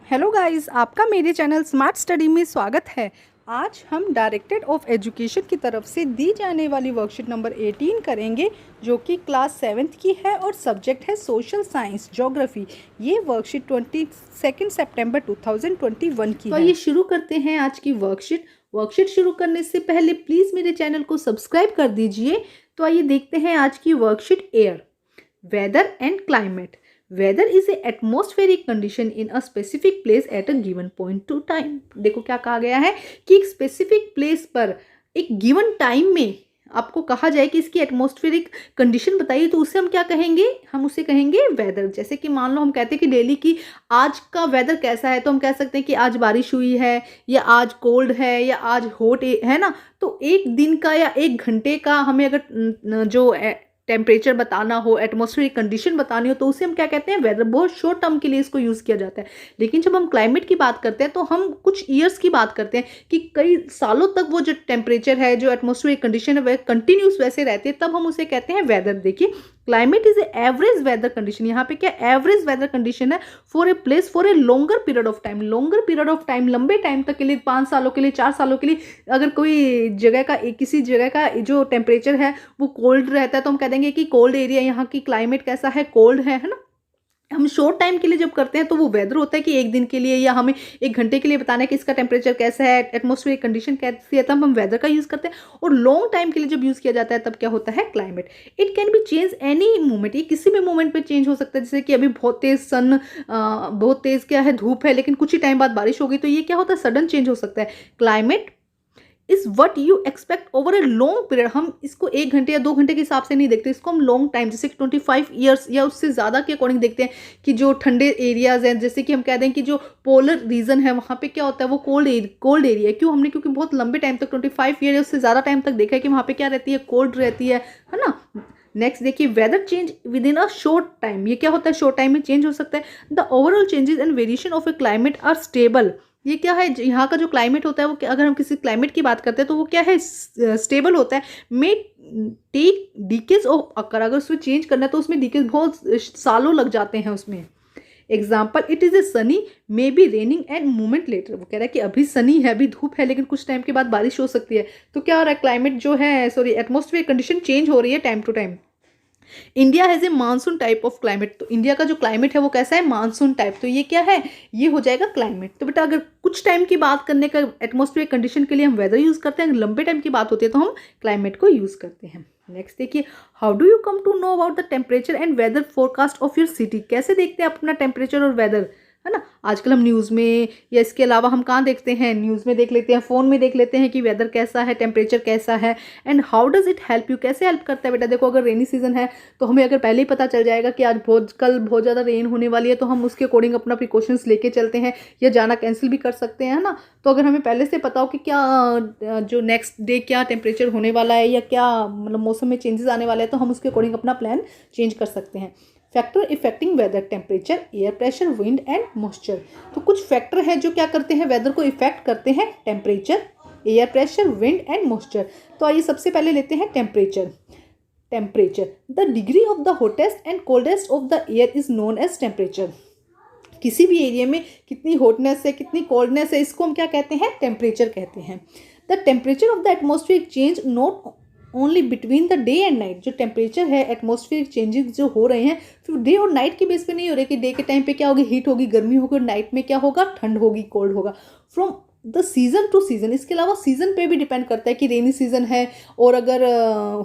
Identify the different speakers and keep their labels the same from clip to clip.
Speaker 1: Hello guys, आपका मेरे channel smart study में स्वागत है। आज हम डायरेक्टरेट ऑफ एजुकेशन की तरफ से दी जाने वाली वर्कशीट नंबर 18 करेंगे, जो कि क्लास 7th की है और सब्जेक्ट है सोशल साइंस ज्योग्राफी। ये वर्कशीट 22 सितंबर 2021 की है। तो ये शुरू करते हैं आज की वर्कशीट शुरू करने से पहले प्लीज़ मेरे चैनल को सब्सक्राइब कर दीजिए। तो आइए देखते हैं आज की worksheet. Air, weather and climate. Weather is a atmospheric condition in a specific place at a given point to time। देखो क्या कहा गया है कि एक स्पेसिफिक प्लेस पर एक गिवन टाइम में आपको कहा जाए कि इसकी एटमॉस्फेरिक कंडीशन बताइए, तो उसे हम क्या कहेंगे? हम उसे कहेंगे वेदर। जैसे कि मान लो हम कहते हैं कि दिल्ली की आज का वेदर कैसा है, तो हम कह सकते हैं कि आज बारिश हुई है, या आज कोल्ड है, या आज हॉट है ना। तो एक दिन का या एक घंटे का हमें अगर जो टेम्परेचर बताना हो, एटमॉस्फेरिक कंडीशन बतानी हो, तो उसे हम क्या कहते हैं? वेदर। बहुत शॉर्ट टर्म के लिए इसको यूज़ किया जाता है। लेकिन जब हम क्लाइमेट की बात करते हैं तो हम कुछ ईयर्स की बात करते हैं कि कई सालों तक वो जो टेम्परेचर है, जो एटमॉस्फेरिक कंडीशन है, वह कंटिन्यूस वैसे रहती है, तब हम उसे कहते हैं वेदर। देखिए, climate is average weather condition. यहाँ पे क्या एवरेज वेदर कंडीशन है for a place for a longer period of time. Longer period of time, लंबे टाइम तक के लिए, 5 सालों के लिए, 4 सालों के लिए, अगर कोई जगह का किसी जगह का जो टेम्परेचर है वो कोल्ड रहता है, तो हम कह देंगे कि कोल्ड एरिया, यहाँ की क्लाइमेट कैसा है? कोल्ड है ना। हम शॉर्ट टाइम के लिए जब करते हैं तो वो वेदर होता है कि एक दिन के लिए या हमें एक घंटे के लिए बताना है कि इसका टेम्परेचर कैसा है, एटमॉस्फेरिक कंडीशन कैसी है, तब हम वेदर का यूज़ करते हैं। और लॉन्ग टाइम के लिए जब यूज़ किया जाता है तब क्या होता है? Climate. It can be change any moment. ये किसी भी मोमेंट पे चेंज हो सकता है। जैसे कि अभी बहुत तेज बहुत तेज क्या है, धूप है, लेकिन कुछ ही टाइम बाद बारिश हो गई, तो ये क्या होता है? सडन चेंज हो सकता है। Climate is what you expect over a long period. हम इसको 1 घंटे या 2 घंटे के हिसाब से नहीं देखते, इसको हम लॉन्ग टाइम, जैसे 25 ईयर्स या उससे ज़्यादा के अकॉर्डिंग देखते हैं। कि जो ठंडे एरियाज हैं, जैसे कि हम कह दें कि जो पोलर रीजन है, वहाँ पे क्या होता है? वो कोल्ड एरिया है। क्यों? हमने क्योंकि बहुत लंबे टाइम तक 25 ईयर या उससे ज़्यादा टाइम तक देखा है कि वहाँ पे क्या रहती है? कोल्ड रहती है ना। नेक्स्ट देखिए, weather change within a short time. ये क्या होता है? शॉर्ट टाइम में चेंज हो सकता है। The overall changes and variation of a climate are stable. ये क्या है? यहाँ का जो क्लाइमेट होता है वो अगर हम किसी क्लाइमेट की बात करते हैं तो वो क्या है? स्टेबल होता है। मे टेक डिकेज ऑफ अकर। अगर उसमें चेंज करना है तो उसमें डिकेज बहुत सालों लग जाते हैं उसमें। Example, it is a sunny may be raining and moment later. वो कह रहा है कि अभी सनी है, अभी धूप है, लेकिन कुछ टाइम के बाद बारिश हो सकती है। तो क्या हो रहा है? क्लाइमेट जो है, सॉरी, एटमॉस्फेयर कंडीशन चेंज हो रही है time to time. India has a monsoon type of climate. तो इंडिया का जो क्लाइमेट है वो कैसा है? Monsoon type. तो ये क्या है? ये हो जाएगा क्लाइमेट। तो बेटा, अगर कुछ टाइम की बात करने का एटमॉस्फेयर कंडीशन के लिए हम वेदर यूज़ करते हैं, अगर लंबे टाइम की बात होती है तो हम क्लाइमेट को यूज़ करते हैं। नेक्स्ट देखिए, how do you come to know about the temperature and weather forecast of your city. कैसे देखते हैं अपना टेम्परेचर और वेदर, है ना। आजकल हम न्यूज़ में, या इसके अलावा हम कहाँ देखते हैं? न्यूज़ में देख लेते हैं, फ़ोन में देख लेते हैं कि वेदर कैसा है, टेम्परेचर कैसा है। And how does it help you. कैसे हेल्प करता है बेटा? देखो, अगर रेनी सीजन है तो हमें अगर पहले ही पता चल जाएगा कि आज कल बहुत ज़्यादा रेन होने वाली है, तो हम उसके अकॉर्डिंग अपना प्रिकॉशंस लेके चलते हैं, या जाना कैंसिल भी कर सकते हैं, है ना। तो अगर हमें पहले से पता हो कि क्या जो नेक्स्ट डे क्या टेम्परेचर होने वाला है, या क्या मतलब मौसम में चेंजेस आने वाले हैं, तो हम उसके अकॉर्डिंग अपना प्लान चेंज कर सकते हैं। Factor affecting weather, temperature, air pressure, wind and moisture. तो कुछ फैक्टर हैं जो क्या करते हैं? वेदर को इफेक्ट करते हैं। Temperature, air pressure, wind and moisture. तो आइए सबसे पहले लेते हैं temperature. Temperature, the degree of the hottest and coldest of the air is known as temperature. किसी भी एरिया में कितनी हॉटनेस है, कितनी कोल्डनेस है, इसको हम क्या कहते हैं? टेम्परेचर कहते हैं। The temperature of the atmosphere change not only between the day and night. जो टेम्परेचर है, एटमॉस्फेरिक चेंजेस जो हो रहे हैं, फिर डे और नाइट के बेस पे नहीं हो रहे कि डे के टाइम पे क्या होगी? हीट होगी, गर्मी होगी, और नाइट में क्या होगा? ठंड होगी, कोल्ड होगा। From the season two season. इसके अलावा सीजन पे भी डिपेंड करता है कि रेनी सीजन है, और अगर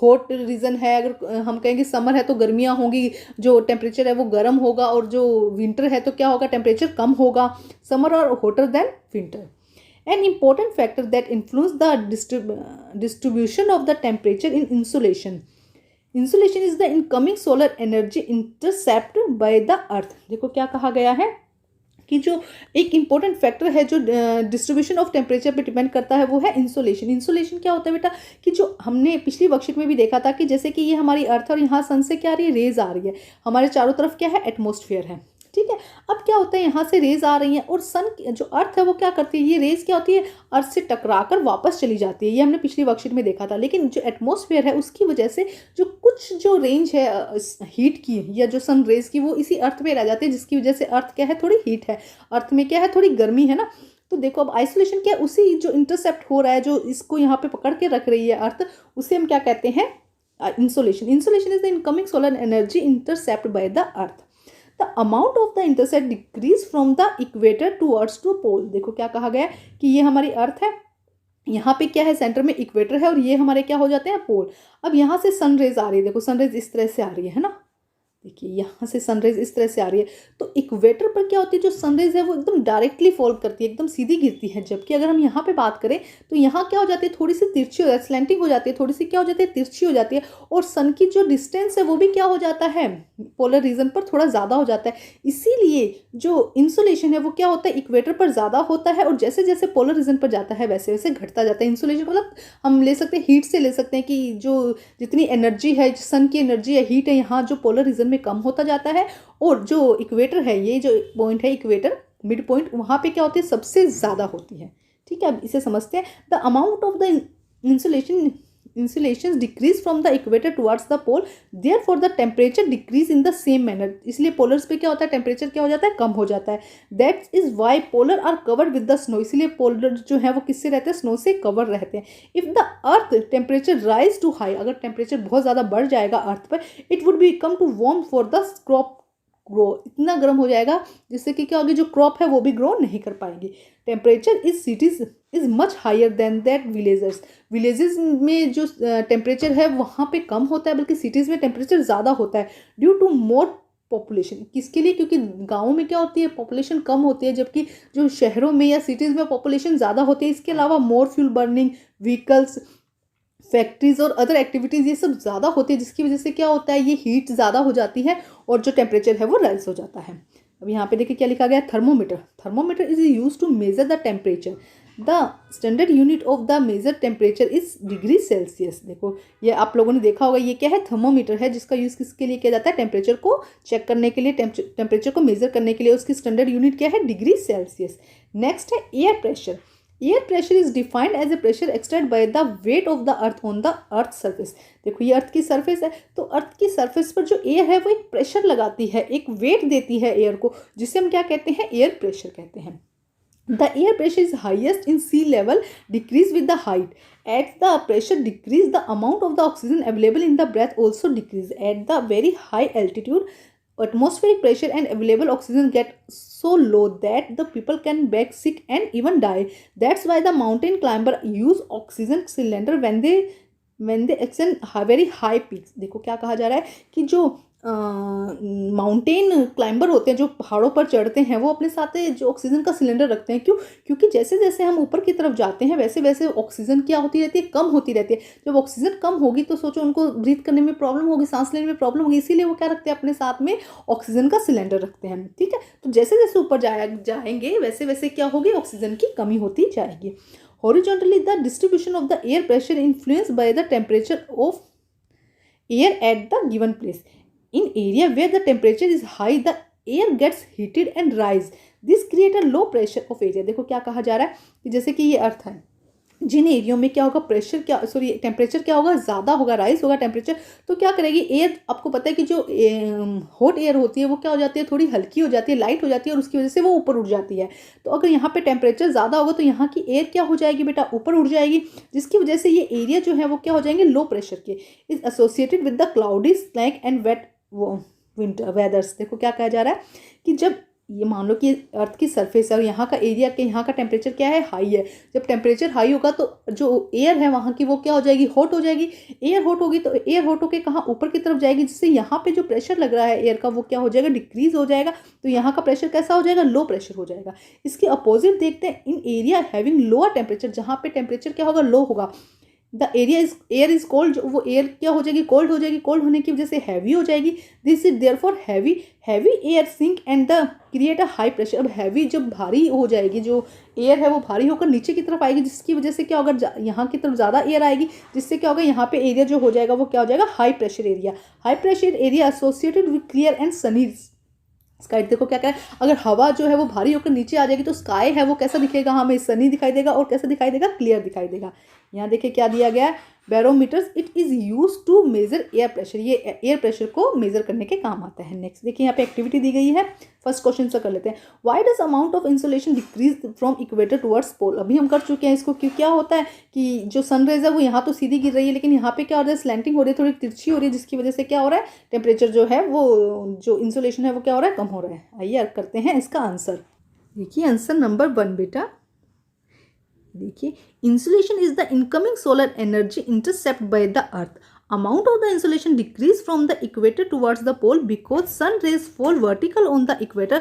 Speaker 1: हॉट रीजन है, अगर हम कहेंगे समर है तो गर्मियाँ होंगी, जो टेम्परेचर है वो गर्म होगा, और जो विंटर है तो क्या होगा? टेम्परेचर कम होगा। समर और hotter then winter. An important factor that influence the distribution of the temperature in insolation. Insolation is the incoming solar energy intercepted by the earth. देखो क्या कहा गया है कि जो एक इम्पोर्टेंट फैक्टर है जो डिस्ट्रीब्यूशन ऑफ टेम्परेचर पे डिपेंड करता है, वो है इंसोलेशन। इंसोलेशन क्या होता है बेटा? कि जो हमने पिछली वर्कशीट में भी देखा था कि जैसे कि ये हमारी अर्थ और यहाँ सन से क्या आ रही है? रेज आ रही है। हमारे चारों तरफ क्या है? एटमॉस्फेयर है, ठीक है। अब क्या होता है, यहाँ से रेज आ रही हैं और सन जो अर्थ है वो क्या करती है, ये रेज क्या होती है, अर्थ से टकराकर वापस चली जाती है। ये हमने पिछली वर्कशीट में देखा था। लेकिन जो एटमॉस्फेयर है उसकी वजह से जो कुछ जो रेंज है हीट की या जो सन रेज की, वो इसी अर्थ पे रह जाती है, जिसकी वजह से अर्थ क्या है, थोड़ी हीट है, अर्थ में क्या है, थोड़ी गर्मी है ना। तो देखो अब आइसोलेशन क्या है, उसी जो इंटरसेप्ट हो रहा है, जो इसको यहाँ पे पकड़ के रख रही है अर्थ, उसे हम क्या कहते हैं, insolation. Insolation is the incoming solar energy intercept by the earth. The amount of the intercept decrease from the equator towards to pole. देखो क्या कहा गया है कि ये हमारी अर्थ है, यहाँ पे क्या है, सेंटर में इक्वेटर है और ये हमारे क्या हो जाते हैं, पोल। अब यहाँ से सनरेज आ रही है, देखो सनरेज इस तरह से आ रही है ना, देखिए यहाँ से सनरेज इस तरह से आ रही है। तो इक्वेटर पर क्या होती है, जो सनरेज है वो एकदम डायरेक्टली फॉल करती है, एकदम सीधी गिरती है। जबकि अगर हम यहाँ पे बात करें तो यहाँ क्या हो जाती है, थोड़ी सी तिरछी हो जाती है, स्लैंटिंग हो जाती है, थोड़ी सी क्या हो जाती है, तिरछी हो जाती है। और सन की जो डिस्टेंस है वो भी क्या हो जाता है, पोलर रीजन पर थोड़ा ज़्यादा हो जाता है। इसीलिए जो इंसुलेशन है वो क्या होता है, इक्वेटर पर ज़्यादा होता है और जैसे जैसे पोलर रीजन पर जाता है वैसे वैसे घटता जाता है। इंसुलेशन मतलब हम ले सकते हैं हीट से ले सकते हैं कि जो जितनी एनर्जी है, सन की एनर्जी है, हीट है, यहाँ जो पोलर रीजन में कम होता जाता है। और जो इक्वेटर है, ये जो पॉइंट है इक्वेटर मिड पॉइंट, वहाँ पे क्या होती है, सबसे ज़्यादा होती है। ठीक है, अब इसे समझते हैं। The amount of the insolation decrease from the equator towards the pole, therefore the temperature decrease in the same manner. इसलिए पोलर्स पे क्या होता है, टेम्परेचर क्या हो जाता है, कम हो जाता है। That is why polar are covered with the snow. इसलिए पोलर जो है वो किससे रहते हैं, स्नो से कवर रहते हैं। If the earth temperature rise to high, अगर टेम्परेचर बहुत ज़्यादा बढ़ जाएगा अर्थ पर, it would become too warm for the crop grow. इतना गर्म हो जाएगा जिससे कि क्या होगी, जो क्रॉप है वो भी ग्रो नहीं कर पाएंगी। Temperature is cities is much higher than that villages. Villages में जो टेम्परेचर है वहाँ पे कम होता है, बल्कि सिटीज़ में टेम्परेचर ज़्यादा होता है ड्यू टू मोर पॉपुलेशन। किसके लिए, क्योंकि गाँव में क्या होती है, पॉपुलेशन कम होती है, जबकि जो शहरों में या सिटीज़ में पॉपुलेशन ज़्यादा होती है। इसके अलावा मोर फ्यूल बर्निंग, व्हीकल्स, फैक्ट्रीज और अदर एक्टिविटीज़, ये सब ज़्यादा होती है, जिसकी वजह से क्या होता है, ये हीट ज़्यादा हो जाती है और जो टेम्परेचर है वो राइज हो जाता है। अब यहाँ पे देखिए क्या लिखा गया है, thermometer. Thermometer is use to measure the temperature. The standard unit of the measure temperature is degree Celsius. देखो ये आप लोगों ने देखा होगा, ये क्या है, थर्मोमीटर है, जिसका यूज़ किसके लिए किया जाता है, टेम्परेचर को चेक करने के लिए, टेम्परेचर को मेजर करने के लिए। उसकी स्टैंडर्ड यूनिट क्या है, डिग्री सेल्सियस। नेक्स्ट है air pressure. Air pressure is defined as a pressure extend by the weight of the earth on the earth surface. देखो ये अर्थ की सरफेस है, तो अर्थ की सरफेस पर जो एयर है वो एक प्रेशर लगाती है, एक वेट देती है एयर को, जिसे हम क्या कहते हैं, एयर प्रेशर कहते हैं। The air pressure is highest in sea level, decrease with the height. At the pressure decrease, the amount of the oxygen available in the breath also decrease. At the very high altitude, atmospheric pressure and available oxygen get so low that the people can beg sick and even die. That's why the mountain climber use oxygen cylinder when they ascend very high peaks. देखो क्या कहा जा रहा है कि जो mountain climber होते हैं, जो पहाड़ों पर चढ़ते हैं, वो अपने साथ जो ऑक्सीजन का सिलेंडर रखते हैं। क्यों, क्योंकि जैसे जैसे हम ऊपर की तरफ जाते हैं वैसे वैसे ऑक्सीजन क्या होती रहती है, कम होती रहती है। जब ऑक्सीजन कम होगी तो सोचो उनको ब्रीथ करने में प्रॉब्लम होगी, सांस लेने में प्रॉब्लम होगी। इसीलिए वो क्या रखते हैं, अपने साथ में ऑक्सीजन का सिलेंडर रखते हैं। ठीक है, तो जैसे जैसे ऊपर जाएंगे वैसे वैसे क्या होगी, ऑक्सीजन की कमी होती जाएगी। Horizontally the distribution of the air pressure influenced by the temperature of air at the given place. In area where the temperature is high, the air gets heated and rise. This create a low pressure of area. देखो क्या कहा जा रहा है कि जैसे कि ये अर्थ है, जिन एरियो में क्या होगा, प्रेशर क्या, सॉरी टेम्परेचर क्या होगा, ज़्यादा होगा, राइज होगा टेम्परेचर, तो क्या करेगी एयर। आपको पता है कि जो हॉट एयर होती है वो क्या हो जाती है, थोड़ी हल्की हो जाती है, लाइट हो जाती है, और उसकी वजह से वो ऊपर उड़ जाती है। तो अगर यहाँ पे टेम्परेचर ज़्यादा होगा तो यहाँ की एयर क्या हो जाएगी बेटा, ऊपर उड़ जाएगी, जिसकी वजह से ये एरिया जो है वो क्या हो जाएंगे, लो प्रेशर के। Is associated with the cloudy, slack and wet वो विंटर वेदर्स। देखो क्या कहा जा रहा है कि जब ये मान लो कि अर्थ की सरफेस है और यहाँ का एरिया के यहाँ का टेम्परेचर क्या है, हाई है। जब टेम्परेचर हाई होगा तो जो एयर है वहाँ की वो क्या हो जाएगी, हॉट हो जाएगी। एयर हॉट होगी तो एयर हॉट होकर कहाँ, ऊपर की तरफ जाएगी, जिससे यहाँ पे जो प्रेशर लग रहा है एयर का वो क्या हो जाएगा, डिक्रीज हो जाएगा। तो यहाँ का प्रेशर कैसा हो जाएगा, लो प्रेशर हो जाएगा। इसके अपोजिट देखते हैं, इन एरिया हैविंग लोअर टेम्परेचर, जहाँ पे टेम्परेचर क्या होगा, लो होगा, द एयर इज कोल्ड, वो एयर क्या हो जाएगी, कोल्ड हो जाएगी। कोल्ड होने की वजह से हैवी हो जाएगी। This is therefore heavy air sink and the create a high pressure. अब हैवी जब भारी हो जाएगी, जो एयर है वो भारी होकर नीचे की तरफ आएगी, जिसकी वजह से क्या होगा, यहाँ की तरफ ज़्यादा एयर आएगी, जिससे क्या होगा, यहाँ पे एरिया जो हो जाएगा वो क्या हो जाएगा, high pressure area. High pressure area associated with clear and Sunny sky देखो क्या क्या है, अगर हवा जो है वो भारी होकर नीचे आ जाएगी तो स्काई है वो कैसा दिखेगा, हमें सनी दिखाई देगा और कैसा दिखाई देगा, क्लियर दिखाई देगा। यहाँ देखिए क्या दिया गया है, barometers it is use to measure air pressure, ये एयर प्रेशर को मेजर करने के काम आता है। नेक्स्ट देखिए यहाँ पे एक्टिविटी दी गई है, फर्स्ट क्वेश्चन से कर लेते हैं। Why does amount of insulation decrease from equator towards pole, अभी हम कर चुके हैं इसको, क्यों क्या होता है कि जो सनरेज है वो यहाँ तो सीधी गिर रही है, लेकिन यहाँ पे क्या हो रहा है, स्लैंटिंग हो रही है, थोड़ी तिरछी हो रही है, जिसकी वजह से क्या हो रहा है, टेम्परेचर जो है वो जो इंसुलेशन है वो क्या हो रहा है, कम हो रहा है। आइए करते हैं इसका आंसर। देखिए आंसर नंबर 1 बेटा, देखिए insolation is the incoming solar energy intercept by the earth, amount of the insolation decrease from the equator towards the pole because sun rays fall vertical on the equator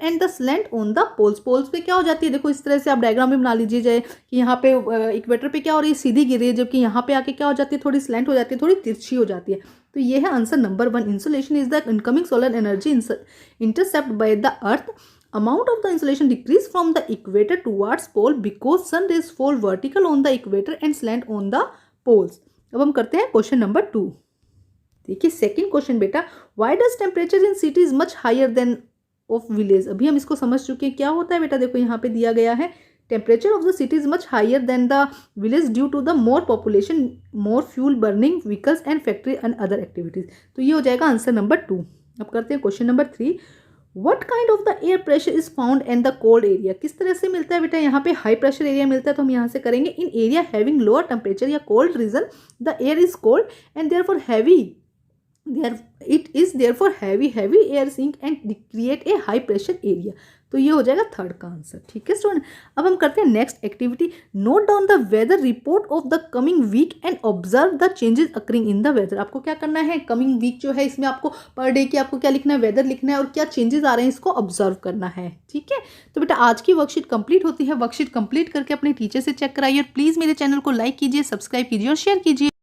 Speaker 1: and the slant on the poles पे क्या हो जाती है, देखो इस तरह से आप डायग्राम में बना लीजिए जाए कि यहाँ पे इक्वेटर पे क्या हो रही है, सीधी गिर रही है, जबकि यहाँ पे आके क्या हो जाती है, थोड़ी स्लैंट हो जाती है, थोड़ी तिरछी हो जाती है। तो ये है answer number 1, insolation is the incoming solar energy intercept by the earth, amount of the insolation decrease from the equator towards pole because sun rays fall vertical on the equator and slant on the poles। अब हम करते हैं question number 2। देखिए second question बेटा, why does temperature in city is much higher than of village, अभी हम इसको समझ चुके हैं क्या होता है बेटा, देखो यहाँ पे दिया गया है temperature of the city is much higher than the village due to the more population, more fuel burning vehicles and factory and other activities. तो ये हो जाएगा आंसर नंबर 2। अब करते हैं question number 3, What kind of the air pressure is found in the cold area, किस तरह से मिलता है बेटा, यहाँ पे हाई प्रेशर एरिया मिलता है, तो हम यहाँ से करेंगे इन एरिया हैविंग लोअर टेम्परेचर या cold region the air is cold and therefore heavy heavy air sink and create a high pressure area। तो ये हो जाएगा थर्ड का आंसर। ठीक है स्टूडेंट, अब हम करते हैं next activity, note down the weather report of the coming week and observe the changes occurring in the weather. आपको क्या करना है, कमिंग वीक जो है इसमें आपको पर डे की आपको क्या लिखना है, वेदर लिखना है और क्या चेंजेस आ रहे हैं इसको ऑब्जर्व करना है। ठीक है, तो बेटा आज की वर्कशीट कंप्लीट होती है, वर्कशीट कंप्लीट करके अपने टीचर से चेक कराइए और प्लीज़ मेरे चैनल को लाइक कीजिए, सब्सक्राइब कीजिए और शेयर कीजिए।